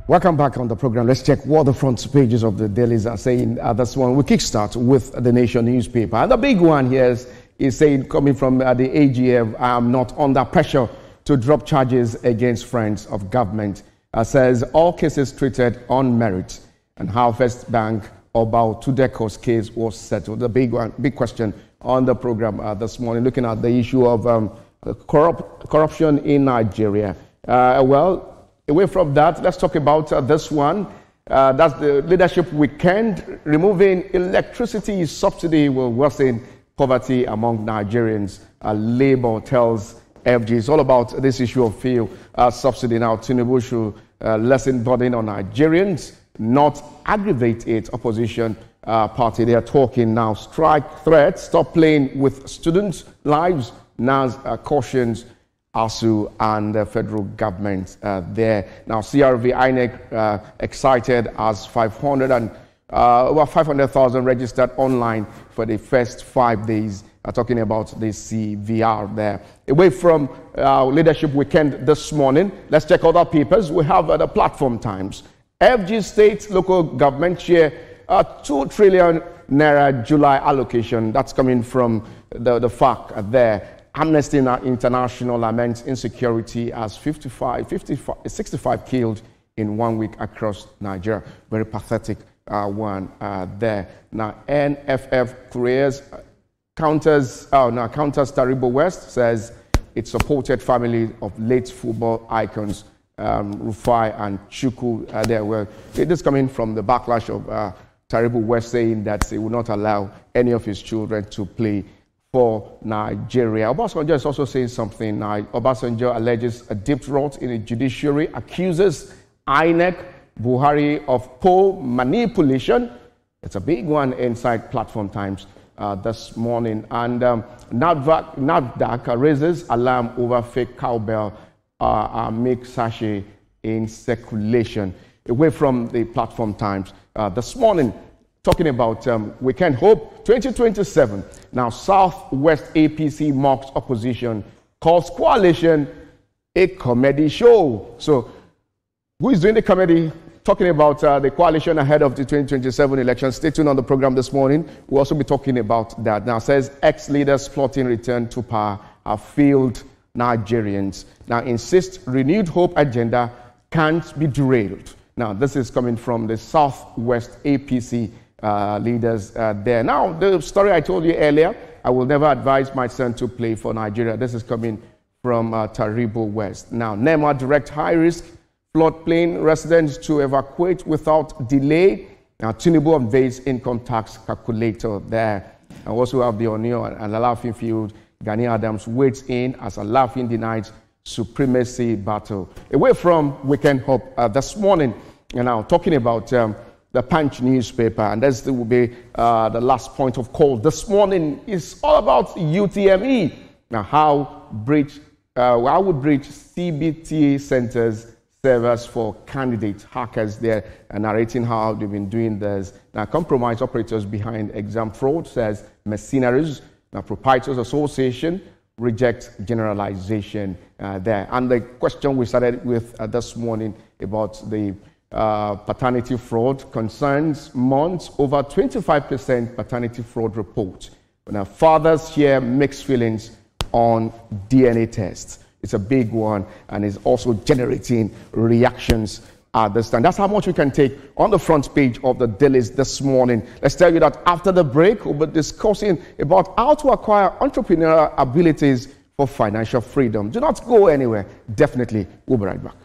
Welcome back on the program. Let's check what the front pages of the dailies are saying. This one, we kickstart with the Nation newspaper. And the big one here is saying, coming from the AGF, I am not under pressure to drop charges against friends of government. Says all cases treated on merit, and how First Bank about 2 decades case was settled. The big question on the program this morning, looking at the issue of corruption in Nigeria. Away from that, let's talk about this one. That's the leadership weekend. Removing electricity subsidy will worsen poverty among Nigerians. Labour tells FG. It's all about this issue of fuel subsidy. Now, Tinubu should lessen burden on Nigerians, not aggravate it. Opposition party, they are talking now. Strike threats, stop playing with students' lives. NAS cautions ASU and the federal government there. Now, CRV INEC excited as 500,000 registered online for the first 5 days. Talking about the CVR there. Away from leadership weekend this morning, let's check other papers. We have the Platform Times. FG state local government share 2 trillion naira July allocation. That's coming from the FAC there. Amnesty International laments insecurity as 65 killed in 1 week across Nigeria. Very pathetic one there. Now, NFF careers counters Taribo West, says it supported family of late football icons Rufai and Chuku. There were this coming from the backlash of Taribo West, saying that he will not allow any of his children to play for Nigeria. Obasanjo is also saying something now. Obasanjo alleges a deep rot in the judiciary, accuses INEC, Buhari of poll manipulation. It's a big one inside Platform Times this morning. And NAFDAC raises alarm over fake cowbell make sachet in circulation. Away from the Platform Times this morning, talking about Weekend Hope 2027. Now, Southwest APC mocks opposition, calls coalition a comedy show. So, who is doing the comedy? Talking about the coalition ahead of the 2027 election. Stay tuned on the program this morning. We'll also be talking about that. Now, says ex-leaders plotting return to power have failed Nigerians. Now, insist renewed hope agenda can't be derailed. Now, this is coming from the Southwest APC leaders there. Now, the story I told you earlier, I will never advise my son to play for Nigeria. This is coming from Taribo West. Now, NEMA direct high-risk floodplain residents to evacuate without delay. Now, Tinubu unveils income tax calculator there. I also have the Onio and Alafin field. Gani Adams waits in as Alafin denies supremacy battle. Away from Weekend Hope this morning, and now talking about the Punch newspaper, and this will be the last point of call this morning. Is all about UTME. Now, how would bridge CBT centers servers for candidate hackers there, and narrating how they've been doing this. Now, compromise operators behind exam fraud, says mercenaries. Now, Proprietors Association rejects generalization there. And the question we started with this morning about the paternity fraud concerns months, over 25% paternity fraud report. Now, fathers share mixed feelings on DNA tests. It's a big one, and is also generating reactions at this time. That's how much we can take on the front page of the dailies this morning. Let's tell you that after the break, we'll be discussing about how to acquire entrepreneurial abilities for financial freedom. Do not go anywhere. Definitely, we'll be right back.